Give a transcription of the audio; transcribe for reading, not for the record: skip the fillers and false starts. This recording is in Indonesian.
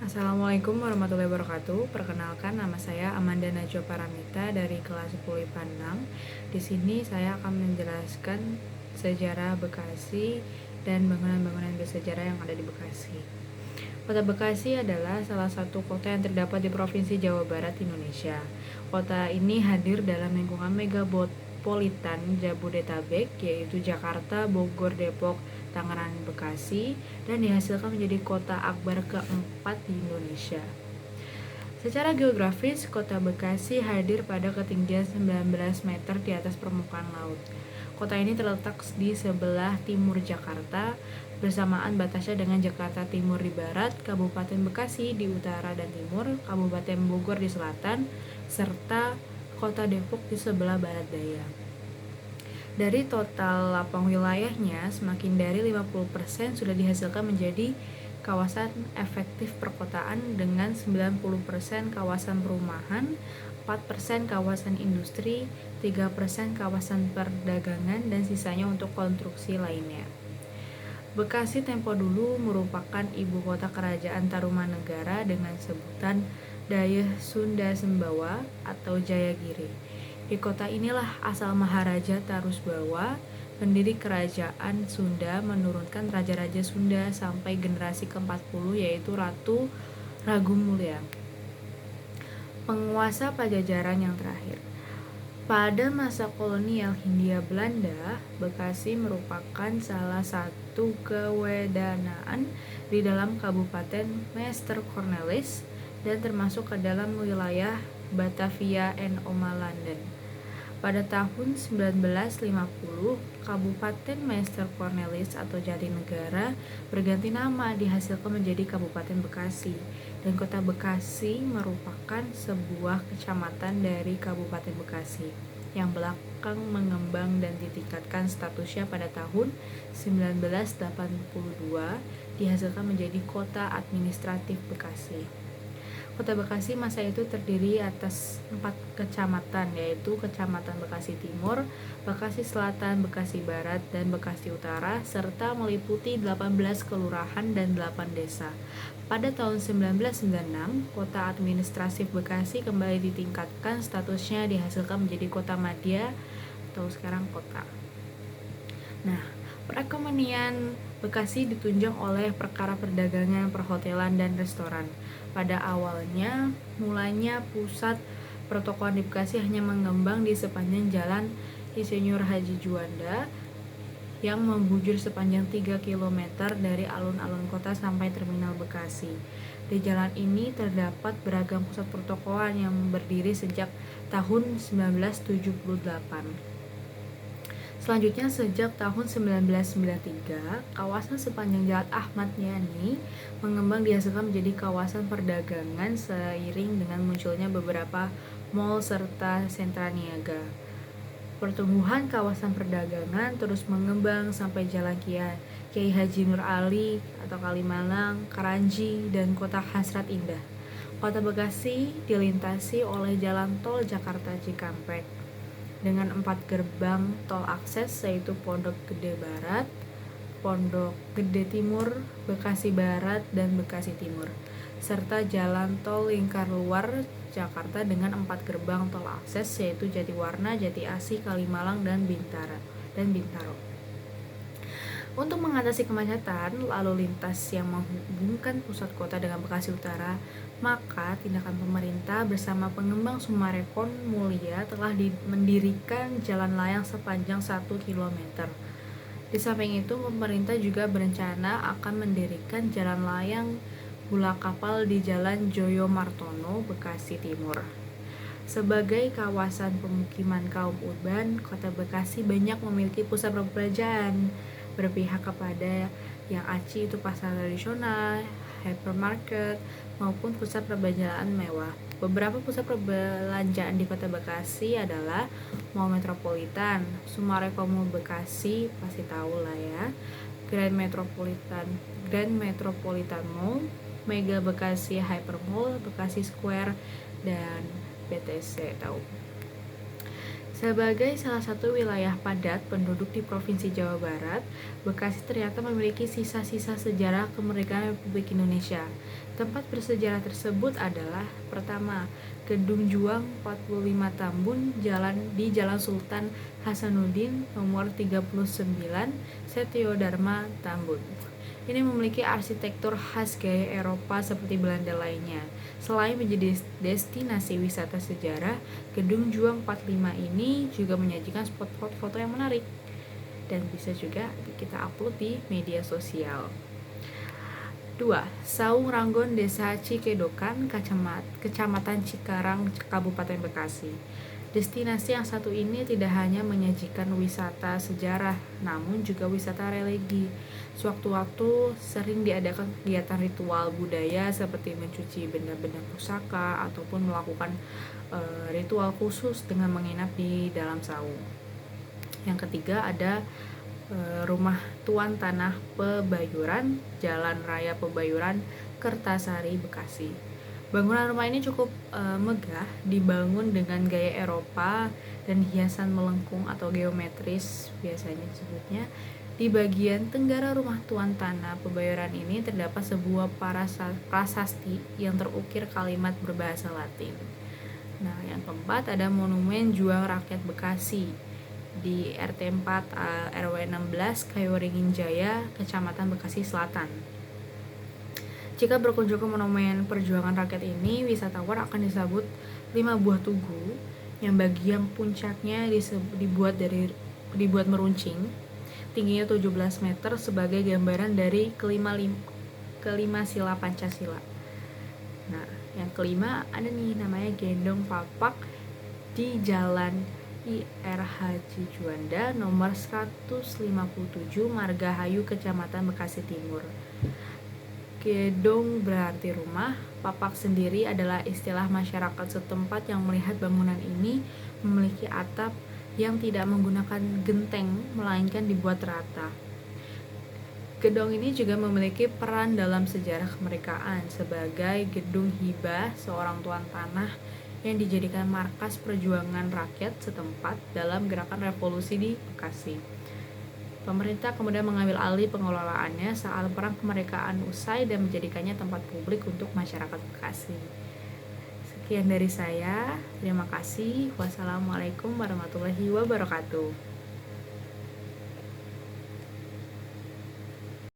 Assalamualaikum warahmatullahi wabarakatuh. Perkenalkan, nama saya Amanda Najwa Paramita dari kelas 10 IPA 6. Di sini saya akan menjelaskan sejarah Bekasi dan bangunan-bangunan bersejarah yang ada di Bekasi. Kota Bekasi adalah salah satu kota yang terdapat di Provinsi Jawa Barat, Indonesia. Kota ini hadir dalam lingkungan megapolitan Jabodetabek, yaitu Jakarta, Bogor, Depok, Tangerang, Bekasi, dan dihasilkan menjadi kota akbar keempat di Indonesia. Secara geografis, kota Bekasi hadir pada ketinggian 19 meter di atas permukaan laut. Kota ini terletak di sebelah timur Jakarta, bersamaan batasnya dengan Jakarta Timur di barat, Kabupaten Bekasi di utara dan timur, Kabupaten Bogor di selatan, serta Kota Depok di sebelah barat daya. Dari total lapang wilayahnya, semakin dari 50% sudah dihasilkan menjadi kawasan efektif perkotaan dengan 90% kawasan perumahan, 4% kawasan industri, 3% kawasan perdagangan, dan sisanya untuk konstruksi lainnya. Bekasi tempo dulu merupakan ibu kota kerajaan Tarumanegara dengan sebutan Dayeuh Sunda Sembawa atau Jayagiri. Di kota inilah asal Maharaja Tarusbawa, pendiri kerajaan Sunda, menurunkan raja-raja Sunda sampai generasi ke-40, yaitu Ratu Ragumulya, penguasa Pajajaran yang terakhir. Pada masa kolonial Hindia Belanda, Bekasi merupakan salah satu kewedanaan di dalam Kabupaten Meester Cornelis dan termasuk ke dalam wilayah Batavia en Omalanden. Pada tahun 1950, Kabupaten Meester Cornelis atau Jatinegara berganti nama dihasilkan menjadi Kabupaten Bekasi, dan Kota Bekasi merupakan sebuah kecamatan dari Kabupaten Bekasi yang belakang mengembang dan ditingkatkan statusnya pada tahun 1982 dihasilkan menjadi Kota Administratif Bekasi. Kota Bekasi masa itu terdiri atas 4 kecamatan, yaitu Kecamatan Bekasi Timur, Bekasi Selatan, Bekasi Barat, dan Bekasi Utara, serta meliputi 18 kelurahan dan 8 desa. Pada tahun 1996, Kota Administratif Bekasi kembali ditingkatkan statusnya dihasilkan menjadi Kota Madya atau sekarang kota. Nah, perekonomian Bekasi ditunjang oleh perkara perdagangan, perhotelan, dan restoran. Pada awalnya, mulanya pusat pertokoan di Bekasi hanya mengembang di sepanjang jalan Insinyur Haji Juanda yang membujur sepanjang 3 km dari alun-alun kota sampai terminal Bekasi. Di jalan ini terdapat beragam pusat pertokoan yang berdiri sejak tahun 1978. Selanjutnya, sejak tahun 1993, kawasan sepanjang Jalan Ahmad Yani mengembang dihasilkan menjadi kawasan perdagangan seiring dengan munculnya beberapa mal serta sentra niaga. Pertumbuhan kawasan perdagangan terus mengembang sampai Jalan Kiai Haji Nur Ali atau Kalimalang, Karanji, dan Kota Hasrat Indah. Kota Bekasi dilintasi oleh Jalan Tol Jakarta Cikampek dengan 4 gerbang tol akses, yaitu Pondok Gede Barat, Pondok Gede Timur, Bekasi Barat, dan Bekasi Timur, serta jalan tol lingkar luar Jakarta dengan 4 gerbang tol akses, yaitu Jatiwarna, Jati Asih, Kalimalang, dan Bintaro. Untuk mengatasi kemacetan lalu lintas yang menghubungkan pusat kota dengan Bekasi Utara, maka tindakan pemerintah bersama pengembang Sumarekon Mulia telah mendirikan jalan layang sepanjang 1 km. Di samping itu, pemerintah juga berencana akan mendirikan jalan layang Bulak Kapal di Jalan Joyo Martono, Bekasi Timur. Sebagai kawasan pemukiman kaum urban, Kota Bekasi banyak memiliki pusat perbelanjaan berpihak kepada yang aci itu pasar tradisional, hypermarket, maupun pusat perbelanjaan mewah. Beberapa pusat perbelanjaan di Kota Bekasi adalah Mall Metropolitan, Sumarekon Mall Bekasi, pasti tahu lah ya, Grand Metropolitan Mall, Mega Bekasi Hyper Mall, Bekasi Square, dan BTC tahu. Sebagai salah satu wilayah padat penduduk di Provinsi Jawa Barat, Bekasi ternyata memiliki sisa-sisa sejarah kemerdekaan Republik Indonesia. Tempat bersejarah tersebut adalah: pertama, Gedung Juang 45 Tambun di Jalan Sultan Hasanuddin nomor 39, Setio Dharma, Tambun. Ini memiliki arsitektur khas gaya Eropa seperti Belanda lainnya. Selain menjadi destinasi wisata sejarah, Gedung Juang 45 ini juga menyajikan spot foto yang menarik dan bisa juga kita upload di media sosial. 2. Saung Ranggon Desa Cikedokan, Kecamatan Cikarang, Kabupaten Bekasi. Destinasi yang satu ini tidak hanya menyajikan wisata sejarah, namun juga wisata religi. Sewaktu-waktu sering diadakan kegiatan ritual budaya seperti mencuci benda-benda pusaka ataupun melakukan ritual khusus dengan menginap di dalam saung. Yang ketiga ada Rumah Tuan Tanah Pebayuran, Jalan Raya Pebayuran, Kertasari, Bekasi. Bangunan rumah ini cukup megah, dibangun dengan gaya Eropa dan hiasan melengkung atau geometris biasanya disebutnya. Di bagian tenggara rumah Tuan Tanah Pebayuran ini terdapat sebuah prasasti yang terukir kalimat berbahasa Latin. Nah, yang keempat ada Monumen Juang Rakyat Bekasi di RT 4 RW 16 Kayoringin Jaya, Kecamatan Bekasi Selatan. Jika berkunjung ke Monumen Perjuangan Rakyat ini, wisatawan akan disambut 5 buah tugu yang bagian puncaknya dibuat meruncing, tingginya 17 meter sebagai gambaran dari kelima sila Pancasila. Nah, yang kelima ada nih namanya Gendong Papak di Jalan IR Haji Juanda nomor 157 Margahayu, Kecamatan Bekasi Timur. Gedong berarti rumah, papak sendiri adalah istilah masyarakat setempat yang melihat bangunan ini memiliki atap yang tidak menggunakan genteng melainkan dibuat rata. Gedung ini juga memiliki peran dalam sejarah kemerdekaan sebagai gedung hibah seorang tuan tanah yang dijadikan markas perjuangan rakyat setempat dalam gerakan revolusi di Bekasi. Pemerintah kemudian mengambil alih pengelolaannya saat perang kemerdekaan usai dan menjadikannya tempat publik untuk masyarakat Bekasi. Sekian dari saya, terima kasih. Wassalamualaikum warahmatullahi wabarakatuh.